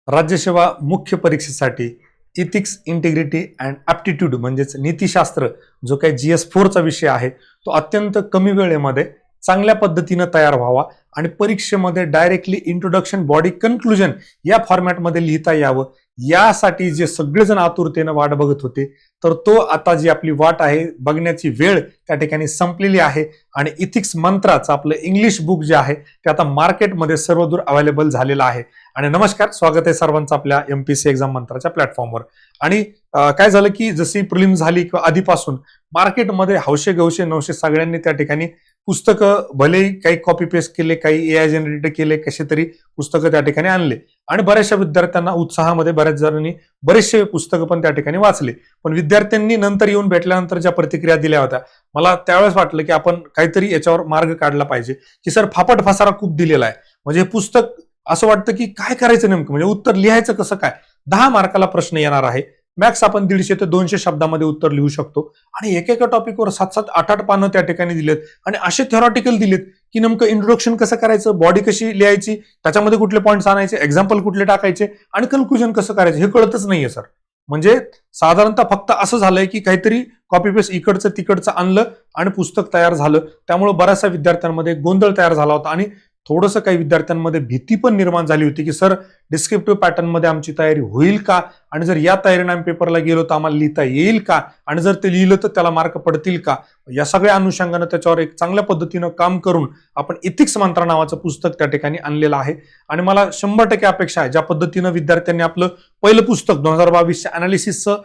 राज्यसेवा मुख्य परीक्षेसाठी ethics, integrity and aptitude म्हणजेच नीतिशास्त्र जो काही GS4चा विषय आहे तो अत्यंत कमी वेळेमध्ये चांगल्या पद्धतीने तयार व्हावा आणि परीक्षेमध्ये डायरेक्टली इंट्रोडक्शन, बॉडी, कन्क्लुजन या फॉर्मॅटमध्ये लिहिता यावं यासाठी जे सगळेजण आतुरतेनं वाट बघत होते, तर तो आता जी आपली वाट आहे बघण्याची वेळ त्या ठिकाणी संपलेली आहे आणि इथिक्स मंत्राचं आपलं इंग्लिश बुक जे आहे ते आता मार्केटमध्ये सर्वदूर अवेलेबल झालेलं आहे. आणि नमस्कार, स्वागत आहे सर्वांचं आपल्या MPSC एक्झाम मंत्राच्या प्लॅटफॉर्मवर. आणि काय झालं की जशी प्रिलिम झाली किंवा आधीपासून मार्केटमध्ये हौशे गवशे नवशे सगळ्यांनी त्या ठिकाणी पुस्तकं भलेही काही कॉपी पेस्ट केले, काही AI जनरेट केले, कसे तरी पुस्तकं त्या ठिकाणी आणले आणि बऱ्याचशा विद्यार्थ्यांना उत्साहामध्ये बऱ्याच जणांनी बरेचसे पुस्तकं पण त्या ठिकाणी वाचले. पण विद्यार्थ्यांनी नंतर येऊन भेटल्यानंतर ज्या प्रतिक्रिया दिल्या होत्या, मला त्यावेळेस वाटलं की आपण काहीतरी याच्यावर मार्ग काढला पाहिजे की सर फापट फसारा खूप दिलेला आहे. म्हणजे हे पुस्तक असं वाटतं की काय करायचं नेमकं, म्हणजे उत्तर लिहायचं कसं काय. 10 मार्काला प्रश्न येणार आहे, मॅक्स आपण 150 ते 200 शब्दामध्ये उत्तर लिहू शकतो आणि एकेका टॉपिकवर 7-7, 8-8 पानं त्या ठिकाणी दिलेत आणि असे थेरॉटिकल दिलेत की नेमकं इंट्रोडक्शन कसं करायचं, बॉडी कशी लिहायची, त्याच्यामध्ये कुठले पॉईंट्स आणायचे, एक्झाम्पल कुठले टाकायचे आणि कन्क्लुजन कसं करायचं हे कळतच नाहीये सर. म्हणजे साधारणतः फक्त असं झालंय की काहीतरी कॉपी पेस्ट इकडचं तिकडचं आणलं आणि पुस्तक तयार झालं. त्यामुळे बऱ्याचशा विद्यार्थ्यांमध्ये गोंधळ तयार झाला होता आणि थोडंसं काही विद्यार्थ्यांमध्ये भीती पण निर्माण झाली होती की सर डिस्क्रिप्टिव्ह पॅटर्न मध्ये आमची तयारी होईल का, आणि जर या तयारीने आम्ही पेपरला गेलो तर आम्हाला लिहिता येईल का, आणि जर ते लिहिलं तर त्याला मार्क पडतील का. या सगळ्या अनुषंगानं त्याच्यावर एक चांगल्या पद्धतीनं काम करून आपण इथिक्स मंत्र नावाचं पुस्तक त्या ठिकाणी आणलेलं आहे. आणि मला 100% अपेक्षा आहे ज्या पद्धतीनं विद्यार्थ्यांनी आपलं पहिलं पुस्तक 2022च्या अनालिसिसचं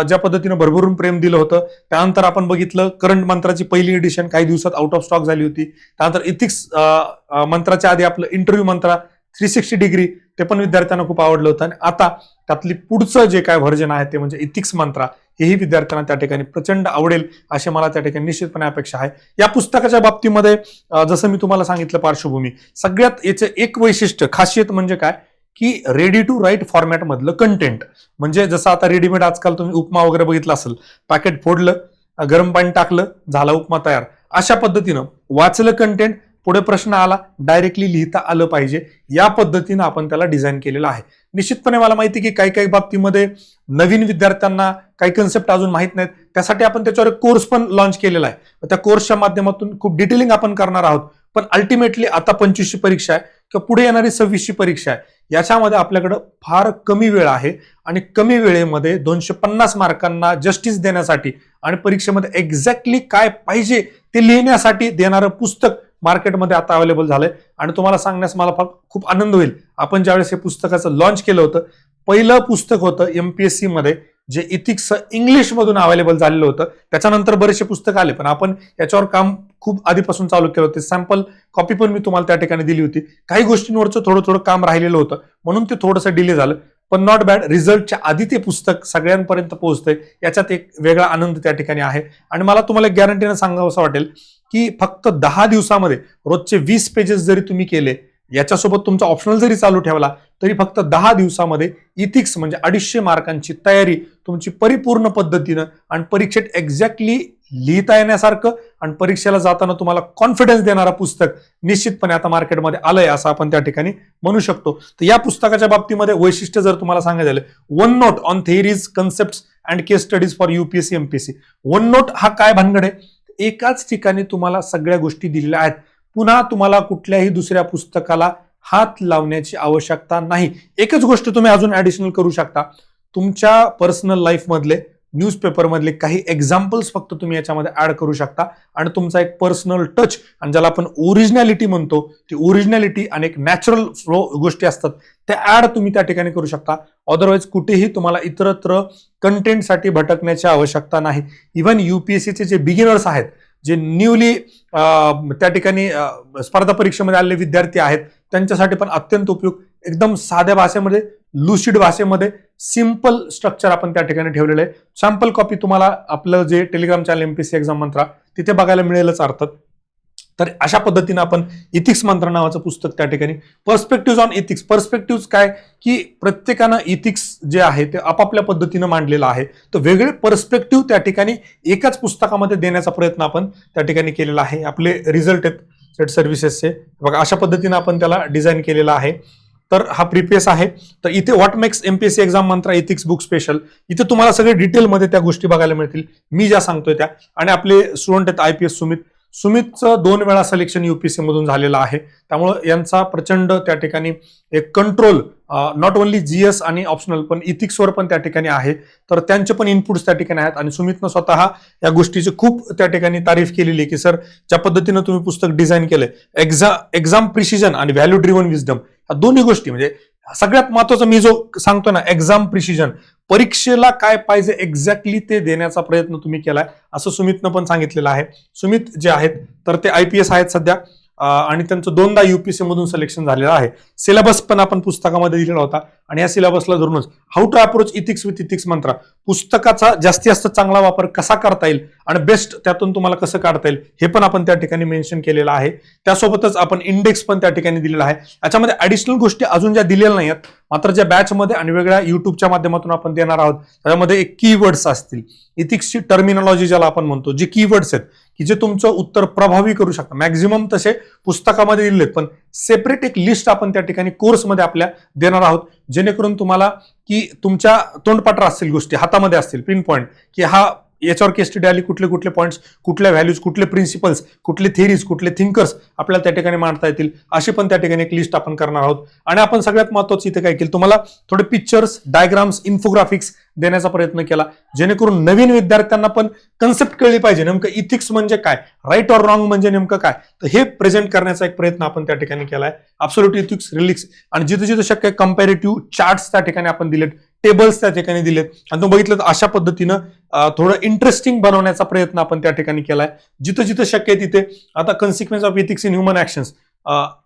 ज्या पद्धतीनं भरभरून प्रेम दिलं होतं, त्यानंतर आपण बघितलं करंट मंत्राची पहिली एडिशन काही दिवसात आउट ऑफ स्टॉक झाली होती. त्यानंतर इथिक्स मंत्राच्या आधी आपलं इंटरव्ह्यू मंत्र 360 डिग्री ते पण विद्यार्थ्यांना खूप आवडलं होतं. आणि आता त्यातली पुढचं जे काय व्हर्जन आहे ते म्हणजे इथिक्स मंत्रा, हेही विद्यार्थ्यांना त्या ठिकाणी प्रचंड आवडेल अशी मला त्या ठिकाणी निश्चितपणे अपेक्षा आहे. या पुस्तकाच्या बाबतीमध्ये जसं मी तुम्हाला सांगितलं पार्श्वभूमी, सगळ्यात याचं एक वैशिष्ट्य खासियत म्हणजे काय की रेडी टू राईट फॉर्मॅट मधलं कंटेंट. म्हणजे जसं आता रेडीमेड आजकाल तुम्ही उपमा वगैरे बघितला असेल, पॅकेट फोडलं, गरम पाणी टाकलं, झाला उपमा तयार. अशा पद्धतीनं वाचलं कंटेंट, पुढे प्रश्न आला डायरेक्टली लिहिता आलं पाहिजे, या पद्धतीनं आपण त्याला डिझाईन केलेलं आहे. निश्चितपणे मला माहिती की काही काही बाबतीमध्ये नवीन विद्यार्थ्यांना काही कन्सेप्ट अजून माहित नाहीत, त्यासाठी आपण त्याच्यावर एक कोर्स पण लॉन्च केलेला आहे. त्या कोर्सच्या माध्यमातून खूप डिटेलिंग आपण करणार आहोत. पण अल्टिमेटली आता 25ची परीक्षा आहे किंवा पुढे येणारी 26ची परीक्षा आहे, याच्यामध्ये आपल्याकडं फार कमी वेळ आहे आणि कमी वेळेमध्ये 250 मार्कांना जस्टिस देण्यासाठी आणि परीक्षेमध्ये एक्झॅक्टली काय पाहिजे ते लिहिण्यासाठी देणारं पुस्तक मार्केटमध्ये आता अवेलेबल झालंय. आणि तुम्हाला सांगण्यास मला खूप आनंद होईल, आपण ज्यावेळेस हे पुस्तकाचं लॉन्च केलं होतं, पहिलं पुस्तक होतं MPSC मध्ये जे इथिक्स इंग्लिश मधून अवेलेबल झालेलं होतं. त्याच्यानंतर बरेचसे पुस्तक आले, पण आपण याच्यावर काम खूप आधीपासून चालू केलं होतं. सॅम्पल कॉपी पण मी तुम्हाला त्या ठिकाणी दिली होती. काही गोष्टींवरचं थोडं थोडं काम राहिलेलं होतं म्हणून ते थोडंसं डिले झालं, पण नॉट बॅड. रिझल्टच्या आधी ते पुस्तक सगळ्यांपर्यंत पोहोचतंय, याच्यात एक वेगळा आनंद त्या ठिकाणी आहे. आणि मला तुम्हाला गॅरंटीनं सांगावं असं वाटेल की फक्त 10 दिवसामध्ये रोजचे 20 पेजेस जरी तुम्ही केले, याच्यासोबत तुमचा ऑप्शनल जरी चालू ठेवला, तरी फक्त 10 दिवसामध्ये इथिक्स म्हणजे 250 मार्कांची तयारी तुमची परिपूर्ण पद्धतीनं आणि परीक्षेत एक्झॅक्टली लिहिता येण्यासारखं आणि परीक्षेला जाताना तुम्हाला कॉन्फिडन्स देणारा पुस्तक निश्चितपणे आता मार्केटमध्ये आलंय असं आपण त्या ठिकाणी म्हणू शकतो. तर या पुस्तकाच्या बाबतीमध्ये वैशिष्ट्य जर तुम्हाला सांगायचं झालं, one note on theories, concepts and case studies for UPSC MPSC. One note हा काय भानगड आहे, एकाच ठिकाणी तुम्हाला सगळ्या गोष्टी दिलेल्या आहेत. पुन्हा तुम्हाला कुठल्याही दुसऱ्या पुस्तकाला हात लावण्याची आवश्यकता नाही. एकच गोष्ट तुम्ही अजून ऍडिशनल करू शकता, तुमच्या पर्सनल लाईफ मधले न्यूजपेपर मधले काही एक्झाम्पल्स फक्त तुम्ही याच्यामध्ये ऍड करू शकता आणि तुमचा एक पर्सनल टच आणि ज्याला आपण ओरिजिनॅलिटी म्हणतो, ती ओरिजिनॅलिटी आणि एक नॅचरल फ्लो गोष्टी असतात त्या ऍड तुम्ही त्या ठिकाणी करू शकता. अदरवाईज कुठेही तुम्हाला इतरत्र कंटेंटसाठी भटकण्याची आवश्यकता नाही. इव्हन UPSCचे जे बिगिनर्स आहेत, जे न्यूली त्या ठिकाणी स्पर्धा परीक्षेमध्ये आलेले विद्यार्थी आहेत, त्यांच्यासाठी पण अत्यंत उपयुक्त, एकदम साध्या भाषेमध्ये, लुसिड भाषेमध्ये सिंपल स्ट्रक्चर आपण त्या ठिकाणी ठेवलेलं आहे. सॅम्पल कॉपी तुम्हाला आपलं जे टेलिग्राम चॅनल MPSC एक्झाम मंत्रा तिथे बघायला मिळेलच अर्थात. तर अशा पद्धतीने आपण इथिक्स मंत्र नावाचं पुस्तक त्या ठिकाणी, पर्स्पेक्टिव्ह ऑन इथिक्स. पर्स्पेक्टिव्ह काय की प्रत्येकानं इथिक्स जे आहे ते आपापल्या पद्धतीनं मांडलेलं आहे, तर वेगळे पर्स्पेक्टिव्ह त्या ठिकाणी एकाच पुस्तकामध्ये देण्याचा प्रयत्न आपण त्या ठिकाणी केलेला आहे. आपले रिझल्ट आहेत सेट सर्व्हिसेसचे बघा, अशा पद्धतीने आपण त्याला डिझाईन केलेलं आहे. तर हा प्रिपेस आहे. तर इथे what makes MPSC exam Mantra ethics book special, इथे तुम्हाला सगळे डिटेलमध्ये त्या गोष्टी बघायला मिळतील, मी ज्या सांगतोय त्या. आणि आपले स्टुडंट आहेत IPS सुमितचं 2 वेळा सिलेक्शन UPSC मधून झालेलं आहे. त्यामुळे यांचा प्रचंड त्या ठिकाणी एक कंट्रोल नॉट ओनली GS आणि ऑप्शनल पण इथिक्सवर पण त्या ठिकाणी आहे. तर त्यांचे पण इनपुट्स त्या ठिकाणी आहेत. आणि सुमितनं स्वतः या गोष्टीची खूप त्या ठिकाणी तारीफ केलेली आहे की सर, ज्या पद्धतीनं तुम्ही पुस्तक डिझाईन केलंय, एक्झाम प्रिसिजन आणि व्हॅल्यू ड्रिव्हन विजडम, ह्या दोन्ही गोष्टी म्हणजे सगळ्यात महत्वाचं मी जो सांगतो ना, एक्झाम प्रिसिजन, परीक्षेला काय पाहिजे एक्झॅक्टली ते देण्याचा प्रयत्न तुम्ही केलाय, असं सुमितनं पण सांगितलेलं आहे. सुमित जे आहेत तर ते IPS आहेत सध्या आणि त्यांचं 2दा UPSC मधून सिलेक्शन झालेलं आहे. सिलेबस पण आपण पुस्तकामध्ये दिलेला होता आणि या सिलेबसला धरूनच how to approach ethics with ethics Mantra, पुस्तकाचा जास्तीत जास्त चांगला वापर कसा करता येईल आणि बेस्ट त्यातून तुम्हाला कसं काढता येईल हे पण आपण त्या ठिकाणी मेन्शन केलेलं आहे. त्यासोबतच आपण इंडेक्स पण त्या ठिकाणी दिलेला आहे. याच्यामध्ये ऍडिशनल गोष्टी अजून ज्या दिलेल्या नाहीत, मात्र ज्या बॅचमध्ये आणि वेगळ्या युट्यूबच्या माध्यमातून आपण देणार आहोत त्याच्यामध्ये एक कीवर्ड्स असतील, इथिक्सची टर्मिनॉलॉजी ज्याला आपण म्हणतो, जे कीवर्ड्स आहेत की जे तुमचं उत्तर प्रभावी करू शकतात. मॅक्झिमम तसे पुस्तकामध्ये दिलेत, पण सेपरेट एक लिस्ट आपण त्या ठिकाणी कोर्समध्ये आपल्या देणार आहोत, जेणेकरून तुम्हाला की तुमच्या तोंडपाठ असतील, गोष्टी हातामध्ये असतील, पिन पॉईंट की हा याच्यावर केस स्टडी आली, कुठले कुठले पॉईंट्स, कुठल्या व्हॅल्यूज, कुठले प्रिन्सिपल्स, कुठले थेरीज, कुठले थिंकर्स आपल्याला त्या ठिकाणी मांडता येतील, अशी पण त्या ठिकाणी एक लिस्ट आपण करणार आहोत. आणि आपण सगळ्यात महत्त्वाचं इथे काय केलं, तुम्हाला थोडे पिक्चर्स, डायग्राम्स, इन्फोग्राफिक्स देण्याचा प्रयत्न केला, जेणेकरून नवीन विद्यार्थ्यांना पण कन्सेप्ट कळली पाहिजे, नेमकं इथिक्स म्हणजे काय, राईट ऑर रॉंग म्हणजे नेमकं काय, तर हे प्रेझेंट करण्याचा एक प्रयत्न आपण त्या ठिकाणी केलाय. ॲब्सोल्यूट इथिक्स, रिलिक्स आणि जिथे जिथे शक्य कंपॅरेटिव्ह चार्ट्स त्या ठिकाणी आपण दिलेत, टेबल्स त्या ठिकाणी दिलेत आणि तुम्ही बघितलं तर अशा पद्धतीनं थोडं इंटरेस्टिंग बनवण्याचा प्रयत्न आपण त्या ठिकाणी केलाय. जिथं जिथं शक्य आहे तिथे आता consequence of ethics in human actions,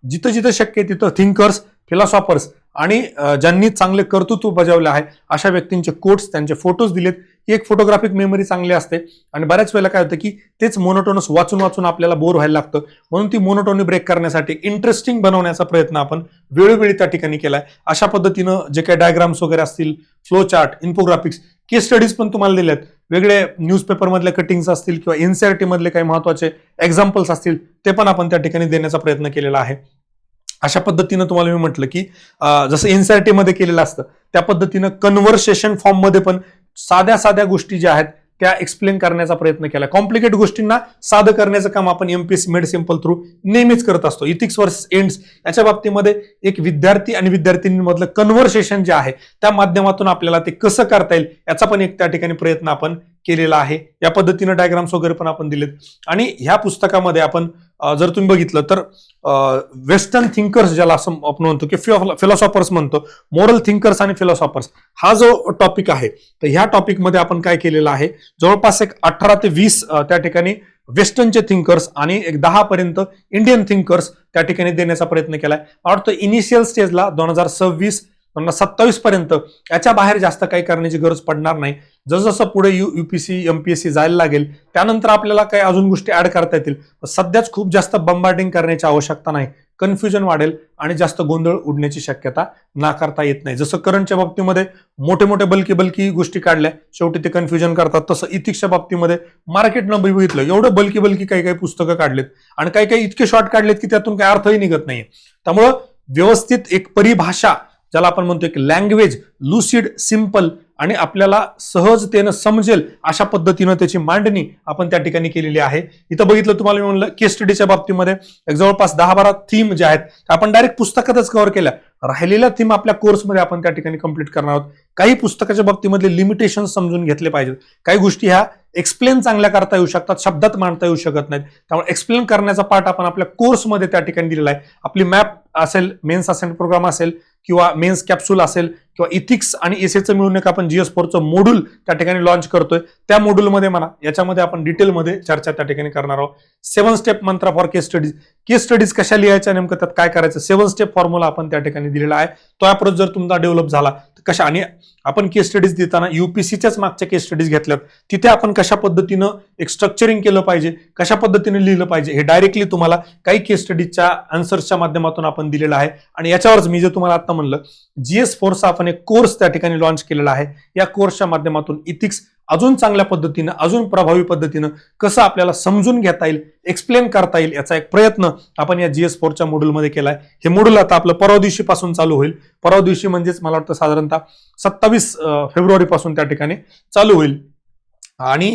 जिथं जिथं शक्य आहे तिथं थिंकर्स, फिलॉसॉफर्स आणि ज्यांनी चांगले कर्तृत्व बजावले आहे अशा व्यक्तींचे कोट्स, त्यांचे फोटोज दिलेत. ही एक फोटोग्राफिक मेमरी चांगली असते आणि बऱ्याच वेळेला काय होतं की तेच मोनोटोनस वाचून वाचून आपल्याला बोर व्हायला लागतं, म्हणून ती मोनोटोनी ब्रेक करण्यासाठी इंटरेस्टिंग बनवण्याचा प्रयत्न आपण वेळोवेळी त्या ठिकाणी केलाय. अशा पद्धतीनं जे काही डायग्राम्स वगैरे असतील, फ्लो चार्ट, इन्फोग्राफिक्स, केस स्टडीज पण तुम्हाला दिलेत, वेगळे न्यूजपेपर मधले कटिंग्स असतील किंवा NCERT मधले काही महत्वाचे एक्झाम्पल्स असतील ते पण आपण त्या ठिकाणी देण्याचा प्रयत्न केलेला आहे. अशा पद्धतीनं तुम्हाला मी म्हटलं की जसं NCERT मध्ये केलेलं असतं त्या पद्धतीनं कन्व्हर्सेशन फॉर्म मध्ये पण साध्या साध्या गोष्टी ज्या आहेत त्या एक्सप्लेन करण्याचा प्रयत्न केला. कॉम्प्लिकेट गोष्टींना साधं करण्याचं काम आपण MPSC मेड सिंपल थ्रू नेहमीच करत असतो. इथिक्स वर्सेस एंड्स याच्या बाबतीमध्ये एक विद्यार्थी आणि विद्यार्थिनींमधलं कन्व्हर्सेशन जे आहे त्या माध्यमातून आपल्याला ते कसं करता येईल याचा पण एक त्या ठिकाणी प्रयत्न आपण केलेला आहे. या पद्धतीनं डायग्राम्स वगैरे पण आपण दिलेत. आणि ह्या पुस्तकामध्ये आपण जर तुम्ही बघितलं तर वेस्टर्न थिंकर्स ज्याला असं आपण म्हणतो की फिलॉसॉफर्स म्हणतो, मोरल थिंकर्स आणि फिलॉसॉफर्स हा जो टॉपिक आहे तर ह्या टॉपिकमध्ये आपण काय केलेलं आहे, जवळपास एक 18 ते 20 त्या ठिकाणी वेस्टर्नचे थिंकर्स आणि एक 10 पर्यंत इंडियन थिंकर्स त्या ठिकाणी देण्याचा प्रयत्न केलाय. मला वाटतं इनिशियल स्टेजला 2026-2027 पर्यंत याच्या बाहेर जास्त काही करण्याची गरज पडणार नाही. जसं पुढे UPSC MPSC जायला लागेल त्यानंतर आपल्याला काही अजून गोष्टी ऍड करता येतील. सध्याच खूप जास्त बंबार्डिंग करण्याची आवश्यकता नाही, कन्फ्युजन वाढेल आणि जास्त गोंधळ उडण्याची शक्यता नाकारता येत नाही. जसं करंटच्या बाबतीमध्ये मोठे मोठे बल्की गोष्टी काढल्या शेवटी ते कन्फ्युजन करतात, तसं इथिक्सच्या बाबतीमध्ये मार्केटनं बघितलं एवढं बल्की काही पुस्तकं काढलेत आणि काही इतके शॉर्ट काढलेत की त्यातून काही अर्थही निघत नाहीये. त्यामुळं व्यवस्थित एक परिभाषा ज्याला आपण म्हणतो एक लँग्वेज लुसिड, सिंपल आणि आपल्याला सहजतेनं समजेल अशा पद्धतीनं त्याची मांडणी आपण त्या ठिकाणी केलेली आहे. इथं बघितलं तुम्हाला मी म्हणलं केस स्टडीच्या बाबतीमध्ये एक जवळपास 10-12 थीम ज्या आहेत आपण डायरेक्ट पुस्तकातच कव्हर केल्या. राहिलेल्या थीम आपल्या कोर्समध्ये आपण त्या ठिकाणी कंप्लीट करणार आहोत. काही पुस्तकाच्या बाबतीमधले लिमिटेशन समजून घेतले पाहिजेत. काही गोष्टी ह्या एक्सप्लेन चांगल्या करता येऊ शकतात, शब्दात मांडता येऊ शकत नाहीत. त्यामुळे एक्सप्लेन करण्याचा पार्ट आपण आपल्या कोर्समध्ये त्या ठिकाणी दिलेला आहे. आपली मॅप असेल, मेन्स असेंट प्रोग्राम असेल किंवा मेन्स कॅप्सूल असेल किंवा इथिक्स आणि एसेचं मिळून एक आपण GS4चं मॉड्यूल त्या ठिकाणी लॉन्च करतोय. त्या मॉड्यूलमध्ये म्हणा याच्यामध्ये आपण डिटेलमध्ये चर्चा त्या ठिकाणी करणार आहोत. 7 स्टेप मंत्र for case studies, case studies कशा लिहायच्या, नेमकं त्यात काय करायचं, 7 स्टेप फॉर्म्युला आपण त्या ठिकाणी दिलेला आहे. तो अप्रोच जर तुमचा डेव्हलप झाला तर कशा, आणि आपण केस स्टडीज देताना UPSCच्याच मागच्या केस स्टडीज घेतल्यात तिथे आपण कशा पद्धतीनं एक स्ट्रक्चरिंग केलं पाहिजे, कशा पद्धतीने लिहिलं पाहिजे हे डायरेक्टली तुम्हाला काही केस स्टडीजच्या आन्सर्सच्या माध्यमातून आपण दिलेलं आहे. आणि याच्यावरच मी जे तुम्हाला आता म्हणलं, GS4चा आपण एक कोर्स त्या ठिकाणी लॉन्च केलेला आहे. या कोर्सच्या माध्यमातून इथिक्स अजून चांगल्या पद्धतीनं, अजून प्रभावी पद्धतीनं कसं आपल्याला समजून घेता येईल, एक्सप्लेन करता येईल, याचा एक प्रयत्न आपण या GS4च्या मॉड्यूलमध्ये केलाय. हे मॉड्यूल आता आपलं परवा दिवशी पासून चालू होईल. परवा दिवशी म्हणजेच मला वाटतं साधारणतः 27 फेब्रुवारी पासून त्या ठिकाणी चालू होईल. आणि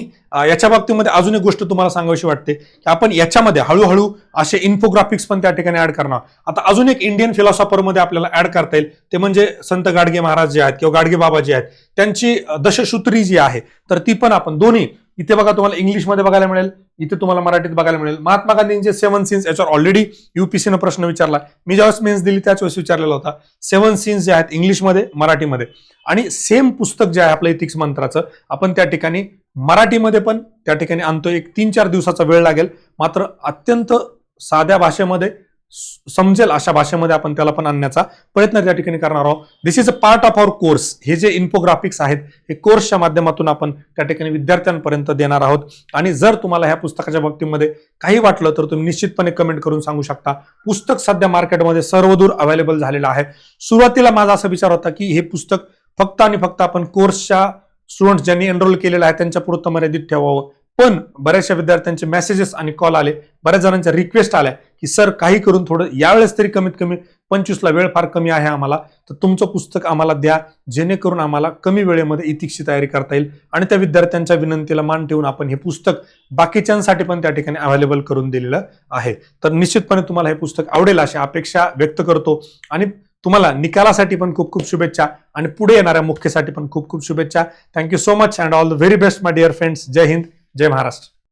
याच्या बाबतीमध्ये अजून एक गोष्ट तुम्हाला सांगावीशी वाटते की आपण याच्यामध्ये हळूहळू असे इन्फोग्राफिक्स पण त्या ठिकाणी ऍड करणार. आता अजून एक इंडियन फिलॉसॉफर मध्ये आपल्याला ऍड करता येईल, ते म्हणजे संत गाडगे महाराज जे आहेत किंवा गाडगे बाबा जे आहेत, त्यांची दशसूत्री जी आहे, तर ती पण आपण दोन्ही इथे बघा तुम्हाला इंग्लिशमध्ये बघायला मिळेल, इथे तुम्हाला मराठीत बघायला मिळेल. महात्मा गांधींचे 7 सीन्स याच्यावर ऑलरेडी युपीसीनं प्रश्न विचारला. मी ज्यावेळेस मेन्स दिली त्याच वेळेस विचारलेला होता. 7 सीन्स जे आहेत इंग्लिशमध्ये, मराठीमध्ये. आणि सेम पुस्तक जे आहे आपलं इथिक्स मंत्राचं, आपण त्या ठिकाणी मराठीमध्ये पण त्या ठिकाणी आणतोय. एक 3-4 दिवसाचा वेळ लागेल, मात्र अत्यंत साध्या भाषेमध्ये समजेल अशा भाषेमध्ये आपण त्याला पण आणण्याचा प्रयत्न त्या ठिकाणी करणार आहोत. This is a part of our course. हे जे इन्फोग्राफिक्स आहेत हे कोर्सच्या माध्यमातून आपण त्या ठिकाणी विद्यार्थ्यांपर्यंत देणार आहोत. आणि जर तुम्हाला ह्या पुस्तकाच्या बाबतीमध्ये काही वाटलं तर तुम्ही निश्चितपणे कमेंट करून सांगू शकता. पुस्तक सध्या मार्केटमध्ये सर्वदूर अवेलेबल झालेलं आहे. सुरुवातीला माझा असा विचार होता की हे पुस्तक फक्त आणि फक्त आपण कोर्सच्या स्टुडंट्स ज्यांनी एनरोल केलेलं आहे त्यांच्या पुरतं मर्यादित ठेवावं. पण बऱ्याचशा विद्यार्थ्यांचे मेसेजेस आणि कॉल आले, बऱ्याच जणांच्या रिक्वेस्ट आल्या की सर काही करून थोडं यावेळेस तरी कमीत कमी 25ला वेळ फार कमी आहे आम्हाला, तर तुमचं पुस्तक आम्हाला द्या, जेणेकरून आम्हाला कमी वेळेमध्ये इथिक्सची तयारी करता येईल. आणि त्या विद्यार्थ्यांच्या विनंतीला मान ठेवून आपण हे पुस्तक बाकीच्यांसाठी पण त्या ठिकाणी अवेलेबल करून दिलेलं आहे. तर निश्चितपणे तुम्हाला हे पुस्तक आवडेल अशी अपेक्षा व्यक्त करतो. आणि तुम्हाला निकालासाठी पण खूप खूप शुभेच्छा आणि पुढे येणाऱ्या मुख्यसाठी पण खूप खूप शुभेच्छा. Thank you so much and all the very best my dear friends. जय हिंद, जय महाराष्ट्र.